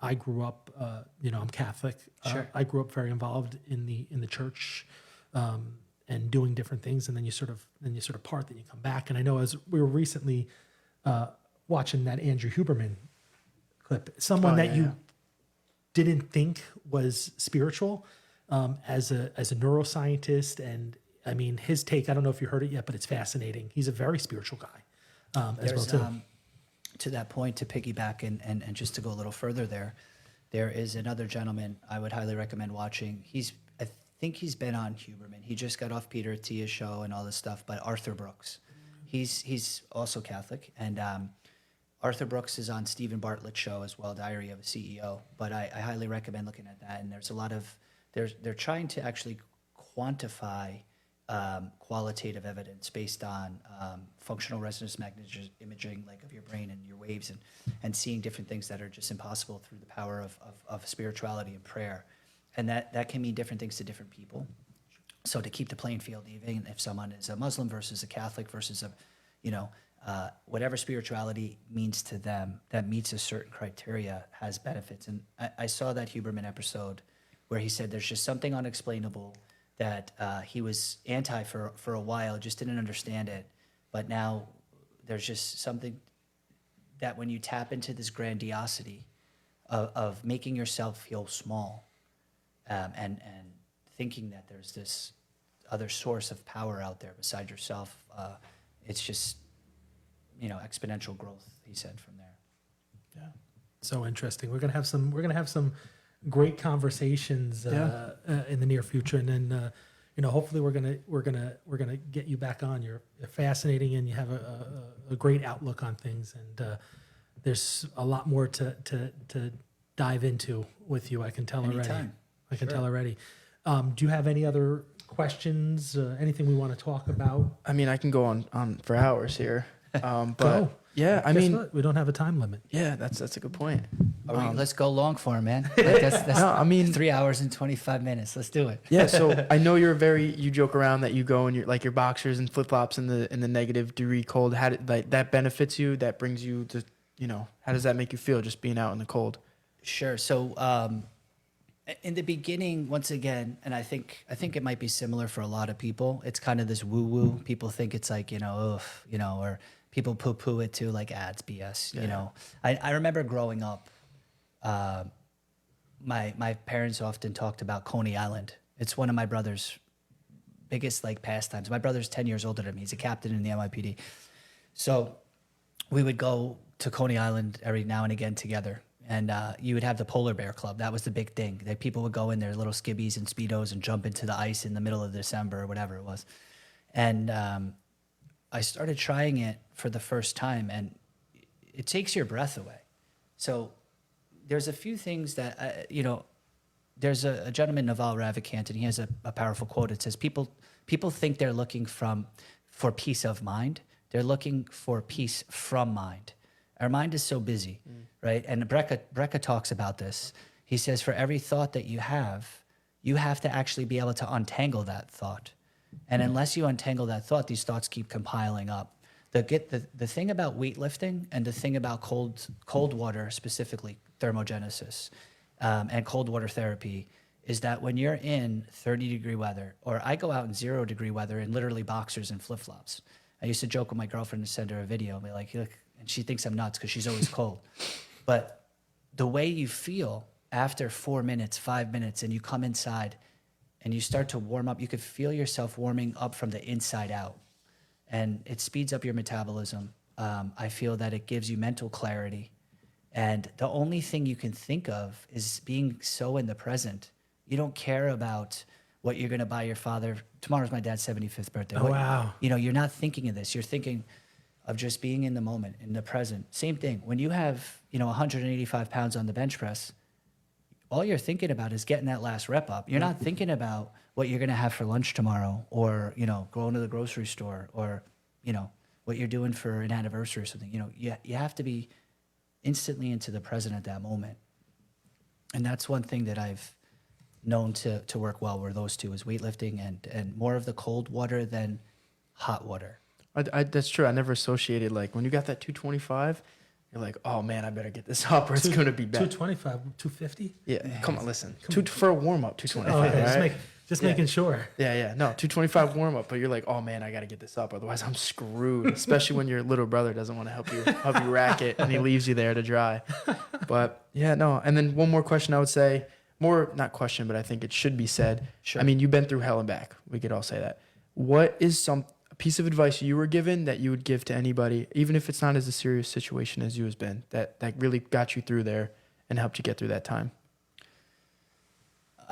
I grew up, I'm Catholic. Sure. I grew up very involved in the church, and doing different things. And then you sort of part, then you come back. And I know, as we were recently watching that Andrew Huberman clip, someone you didn't think was spiritual, as a neuroscientist. And I mean, his take, I don't know if you heard it yet, but it's fascinating. He's a very spiritual guy, as well too. To that point, to piggyback and just to go a little further there is another gentleman I would highly recommend watching. I think he's been on Huberman. He just got off Peter Attia's show and all this stuff, but Arthur Brooks. He's also Catholic, and Arthur Brooks is on Stephen Bartlett's show as well, Diary of a CEO. But I highly recommend looking at that. And there's a lot of, they're trying to actually quantify qualitative evidence based on functional resonance magnetic imaging, like of your brain and your waves, and seeing different things that are just impossible through the power of spirituality and prayer. And that can mean different things to different people. So to keep the playing field even, if someone is a Muslim versus a Catholic versus whatever spirituality means to them that meets a certain criteria has benefits. And I saw that Huberman episode where he said there's just something unexplainable that he was anti for a while, just didn't understand it. But now there's just something that when you tap into this grandiosity of making yourself feel small, and thinking that there's this other source of power out there beside yourself, it's just, exponential growth, he said, from there. Yeah, so interesting. We're gonna have some great conversations in the near future, and then hopefully we're gonna get you back on. You're fascinating, and you have a great outlook on things, and there's a lot more to dive into with you. I can tell Anytime. already. I can tell already. Do you have any other questions? Anything we want to talk about? I mean, I can go on for hours here. But Go. yeah, I Guess mean, what? We don't have a time limit. yeah, that's a good point. Let's go long form, man. That's No, I mean, 3 hours and 25 minutes. Let's do it. yeah. So I know you joke around that you go and you're like your boxers and flip flops in the negative degree cold. How did that benefits you? That brings you to, how does that make you feel just being out in the cold? Sure. So in the beginning, once again, and I think it might be similar for a lot of people. It's kind of this woo woo. People think it's like or people poo poo it too, like it's BS. I remember growing up. My parents often talked about Coney Island. It's one of my brother's biggest pastimes. My brother's 10 years older than me. He's a captain in the NYPD. So we would go to Coney Island every now and again together. And you would have the Polar Bear Club. That was the big thing. That people would go in their little skibbies and Speedos and jump into the ice in the middle of December or whatever it was. And I started trying it for the first time, and it takes your breath away. So there's a few things that, there's a gentleman, Naval Ravikant, and he has a powerful quote. It says, people think they're looking for peace of mind. They're looking for peace from mind. Our mind is so busy, right? And Brecka talks about this. He says, for every thought that you have to actually be able to untangle that thought. And unless you untangle that thought, these thoughts keep compiling up. The thing about weightlifting and the thing about cold water specifically, thermogenesis and cold water therapy is that when you're in 30-degree weather, or I go out in 0-degree weather in literally boxers and flip-flops. I used to joke with my girlfriend and send her a video and be like, look, and she thinks I'm nuts because she's always cold. But the way you feel after 4 minutes, 5 minutes, and you come inside and you start to warm up, you could feel yourself warming up from the inside out. And it speeds up your metabolism. I feel that it gives you mental clarity. And the only thing you can think of is being so in the present. You don't care about what you're going to buy your father. Tomorrow's my dad's 75th birthday. Oh, wow. You know, you're not thinking of this. You're thinking of just being in the moment, in the present. Same thing. When you have, 185 pounds on the bench press, all you're thinking about is getting that last rep up. You're not thinking about what you're going to have for lunch tomorrow, or, going to the grocery store, or, what you're doing for an anniversary or something. You have to be instantly into the present at that moment. And that's one thing that I've known to work well, were those two, is weightlifting and more of the cold water than hot water. That's true. I never associated, like, when you got that 225, you're like, oh man, I better get this up or it's going to be bad. 225, 250. Yeah, come on, listen. For a warm up, 225. Oh, okay. Right? Just making sure. Yeah. No, 225 warm up, but you're like, oh man, I got to get this up, otherwise I'm screwed. Especially when your little brother doesn't want to help you rack it, and he leaves you there to dry. But yeah, no. And then one more question, I would say, more not question, but I think it should be said. Sure. I mean, you've been through hell and back. We could all say that. What is a piece of advice you were given that you would give to anybody, even if it's not as a serious situation as you has been, that really got you through there and helped you get through that time?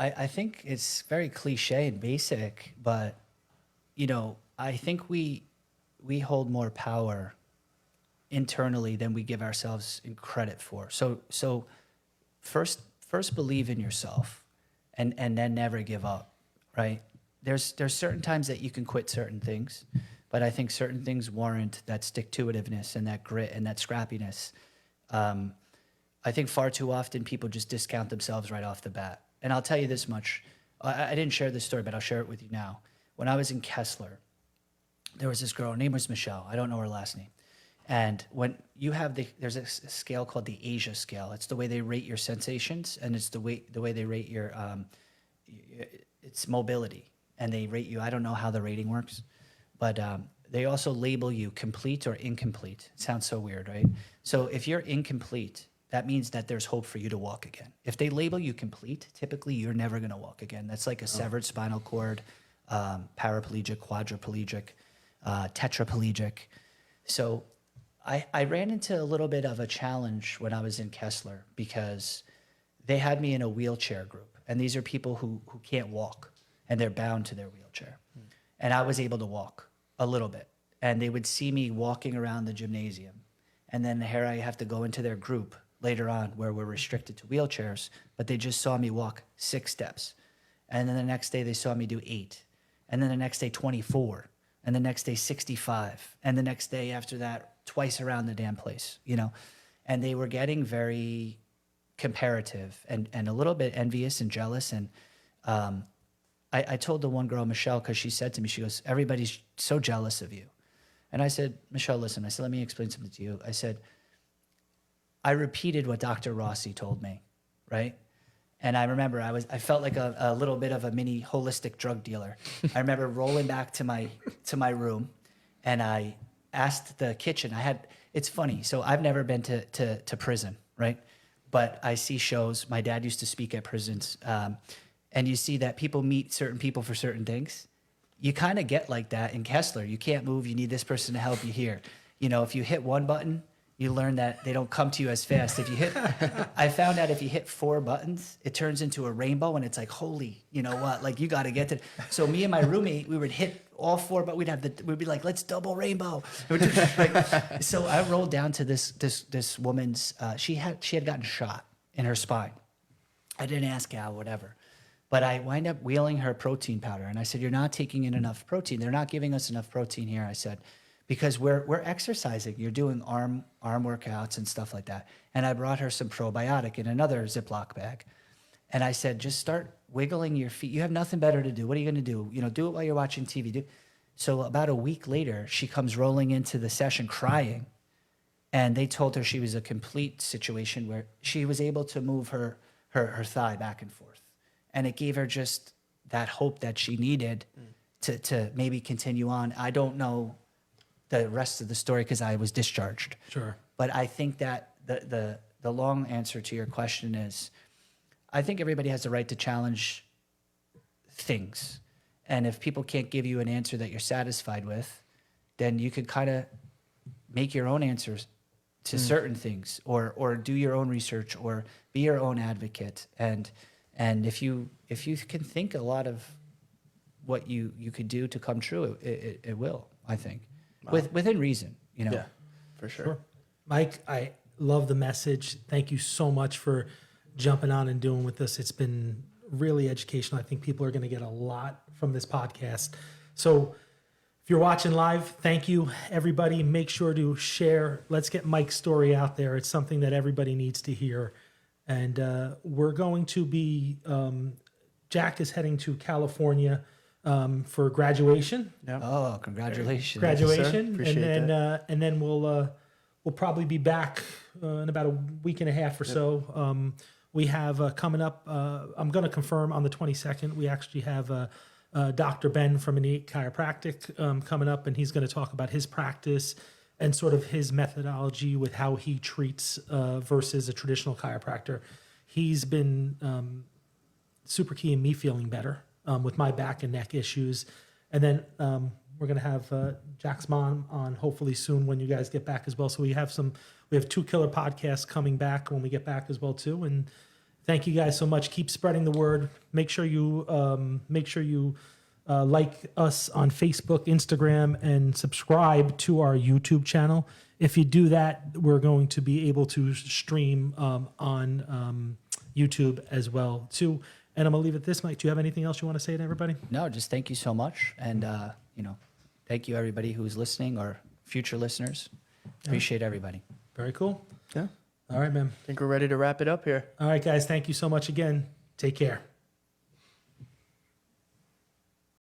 I think it's very cliche and basic, but, I think we hold more power internally than we give ourselves in credit for. So first believe in yourself, and then never give up, right? There's certain times that you can quit certain things, but I think certain things warrant that stick-to-itiveness and that grit and that scrappiness. I think far too often people just discount themselves right off the bat. And I'll tell you this much. I didn't share this story, but I'll share it with you now. When I was in Kessler, there was this girl, her name was Michelle. I don't know her last name. And when you have there's a scale called the Asia scale. It's the way they rate your sensations, and it's the way they rate your it's mobility. And they rate you, I don't know how the rating works, but they also label you complete or incomplete. It sounds so weird, right? So if you're incomplete, that means that there's hope for you to walk again. If they label you complete, typically you're never going to walk again. That's like a severed spinal cord, paraplegic, quadriplegic, tetraplegic. So I ran into a little bit of a challenge when I was in Kessler, because they had me in a wheelchair group. And these are people who can't walk, and they're bound to their wheelchair. And I was able to walk a little bit. And they would see me walking around the gymnasium. And then here I have to go into their group later on, where we're restricted to wheelchairs, but they just saw me walk 6 steps. And then the next day they saw me do 8. And then the next day 24. And the next day 65. And the next day after that, twice around the damn place, And they were getting very comparative and a little bit envious and jealous. And I told the one girl, Michelle, because she said to me, she goes, everybody's so jealous of you. And I said, Michelle, listen, I said, let me explain something to you. I said, I repeated what Dr. Rossi told me, right? And I remember I felt like a little bit of a mini holistic drug dealer. I remember rolling back to my room, and I asked the kitchen. It's funny. So I've never been to prison, right? But I see shows. My dad used to speak at prisons, and you see that people meet certain people for certain things. You kind of get like that in Kessler. You can't move. You need this person to help you here. If you hit one button, you learn that they don't come to you as fast. I found out if you hit 4 buttons, it turns into a rainbow, and it's like, holy, you know what? Like, you got to get to. So me and my roommate, we would hit all 4, but we'd be like, let's double rainbow. So I rolled down to this woman's. She had gotten shot in her spine. I didn't ask how, whatever. But I wind up wheeling her protein powder. And I said, you're not taking in enough protein. They're not giving us enough protein here. I said, because we're exercising. You're doing arm workouts and stuff like that. And I brought her some probiotic in another Ziploc bag. And I said, just start wiggling your feet. You have nothing better to do. What are you going to do? Do it while you're watching TV. So about a week later, she comes rolling into the session crying. And they told her she was a complete situation where she was able to move her thigh back and forth. And it gave her just that hope that she needed to maybe continue on. I don't know the rest of the story because I was discharged. Sure. But I think that the long answer to your question is, I think everybody has the right to challenge things. And if people can't give you an answer that you're satisfied with, then you could kind of make your own answers to certain things, or do your own research, or be your own advocate. And if you can think a lot of what you could do to come true, it will, I think, within reason, you know. Yeah, for sure. Sure. Mike, I love the message. Thank you so much for jumping on and doing with us. It's been really educational. I think people are going to get a lot from this podcast. So if you're watching live, thank you, everybody. Make sure to share. Let's get Mike's story out there. It's something that everybody needs to hear. And we're going to be, Jack is heading to California for graduation. Yeah. Oh, congratulations. Graduation. Appreciate and then we'll probably be back in about a week and a half or so. We have coming up, I'm going to confirm on the 22nd, we actually have Dr. Ben from Innate Chiropractic coming up, and he's going to talk about his practice and sort of his methodology with how he treats versus a traditional chiropractor. He's been super key in me feeling better with my back and neck issues. And then we're going to have Jack's mom on hopefully soon when you guys get back as well. So we have 2 killer podcasts coming back when we get back as well too. And thank you guys so much. Keep spreading the word. Make sure you like us on Facebook, Instagram, and subscribe to our YouTube channel. If you do that, we're going to be able to stream on YouTube as well too. And I'm gonna leave it this, Mike. Do you have anything else you want to say to everybody? No, just thank you so much. And, thank you everybody who's listening or future listeners. Appreciate everybody. Very cool. Yeah. All right, man. I think we're ready to wrap it up here. All right, guys. Thank you so much again. Take care.